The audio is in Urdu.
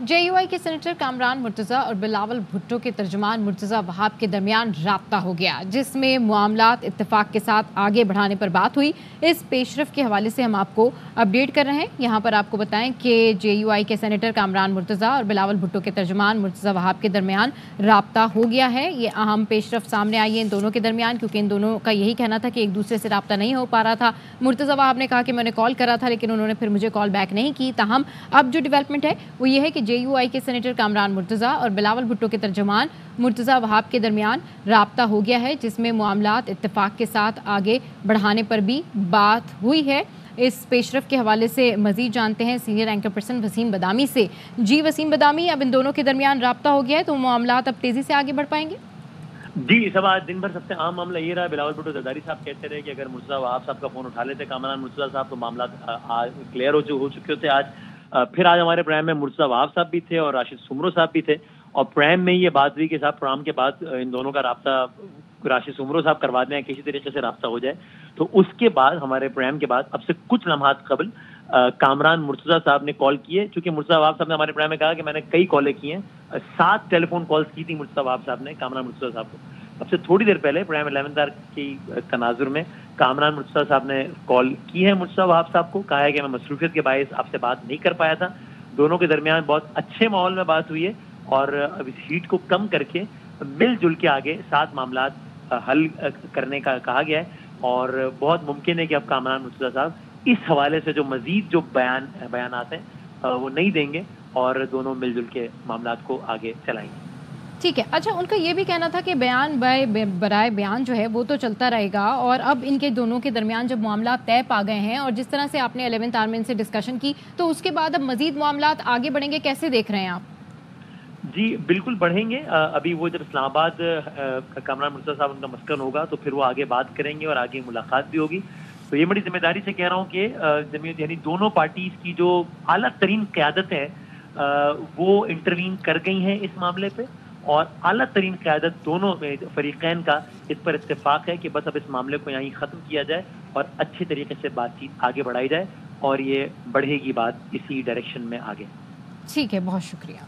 JUI کے سینیٹر کامران مرتضیٰ اور بلاول بھٹو کے ترجمان مرتضیٰ وہاب کے درمیان رابطہ ہو گیا، جس میں معاملات اتفاق کے ساتھ آگے بڑھانے پر بات ہوئی۔ اس پیش رفت کے حوالے سے ہم آپ کو اپڈیٹ کر رہے ہیں۔ یہاں پر آپ کو بتائیں کہ JUI کے سینیٹر کامران مرتضیٰ اور بلاول بھٹو کے ترجمان مرتضیٰ وہاب کے درمیان رابطہ ہو گیا ہے۔ یہ اہم پیش رفت سامنے آئی ہے ان دونوں کے درمیان، کیونکہ ان دونوں کا یہی کہنا تھا کہ ایک دوسرے سے رابطہ نہیں ہو پا رہا تھا۔ مرتضیٰ وہاب نے کہا کہ میں نے کال کرا تھا لیکن انہوں نے پھر مجھے کال بیک نہیں کی۔ تاہم اب جو ڈیولپمنٹ ہے وہ یہ ہے کہ JUI کے سینیٹر کامران مرتضیٰ اور بلاول بھٹو کے ترجمان مرتضیٰ وہاب کے درمیان رابطہ ہو گیا ہے، جس میں معاملات اتفاق کے ساتھ آگے بڑھانے پر بھی بات ہوئی ہے۔ اس پیش رفت کے حوالے سے مزید جانتے ہیں senior anchor person Wasim Badami سے۔ جی وسیم بدامی، اب ان دونوں کے درمیان رابطہ ہو گیا ہے تو معاملات اب تیزی سے آگے بڑھ پائیں گے؟ جی سب آج دن بھر سب سے عام معاملہ یہ رہا۔ بلاول بھٹو زرداری صاحب کہتے رہے کہ اگر مرتضیٰ وہاب صاحب کا فون اٹھا لیتے کامران مرتضیٰ صاحب تو معاملات کلیئر ہو چکے ہوتے آج۔ پھر آج ہمارے پروگرام میں مرتضیٰ وہاب صاحب بھی تھے اور راشد سمرو صاحب بھی تھے، اور پروگرام میں یہ بات ہوئی کہ صاحب پروگرام کے بعد ان دونوں کا رابطہ راشد سمرو صاحب کروا دیں، کسی طریقے سے رابطہ ہو جائے۔ تو اس کے بعد ہمارے پروگرام کے بعد اب سے کچھ لمحات قبل کامران مرتضیٰ صاحب نے کال کی ہے، چونکہ مرتضیٰ وہاب صاحب نے ہمارے پروگرام میں کہا کہ میں نے کئی کالیں کی ہیں، 7 ٹیلی فون کالز کی تھی مرتضیٰ وہاب صاحب نے کامران مرتضیٰ صاحب کو۔ اب سے تھوڑی دیر پہلے پروگرام 11 کی تناظر میں کامران مرتضیٰ صاحب نے کال کی ہے مرتضیٰ وہاب صاحب کو، کہا ہے کہ میں مصروفیت کے باعث آپ سے بات نہیں کر پایا تھا۔ دونوں کے درمیان بہت اچھے ماحول میں بات ہوئی ہے اور اب اس ہیٹ کو کم کر کے مل جل کے آگے 7 معاملات حل کرنے کا کہا گیا ہے، اور بہت ممکن ہے کہ اب کامران مرتضیٰ صاحب اس حوالے سے جو مزید جو بیانات ہیں وہ نہیں دیں گے اور دونوں مل جل کے معاملات کو آگے چلائیں گے۔ ٹھیک ہے، اچھا ان کا یہ بھی کہنا تھا کہ بیان برائے بیان جو ہے وہ تو چلتا رہے گا، اور اب ان کے دونوں کے درمیان جب معاملات طے پا گئے ہیں اور جس طرح سے آپ نے 11 آرمین سے ڈسکشن کی تو اس کے بعد اب مزید معاملات آگے بڑھیں گے، کیسے دیکھ رہے ہیں آپ؟ جی بالکل بڑھیں گے۔ ابھی وہ جب اسلام آباد کامران مرتضیٰ صاحب ان کا مسکن ہوگا تو پھر وہ آگے بات کریں گے اور آگے ملاقات بھی ہوگی۔ تو یہ بڑی ذمہ داری سے کہہ رہا ہوں کہ یعنی دونوں پارٹیز کی جو اعلیٰ ترین قیادت ہے وہ انٹروین کر گئی ہیں اس معاملے پہ، اور اعلیٰ ترین قیادت دونوں فریقین کا اس پر اتفاق ہے کہ بس اب اس معاملے کو یہیں ختم کیا جائے اور اچھے طریقے سے بات چیت آگے بڑھائی جائے، اور یہ بڑھے گی بات اسی ڈائریکشن میں آگے۔ ٹھیک ہے، بہت شکریہ۔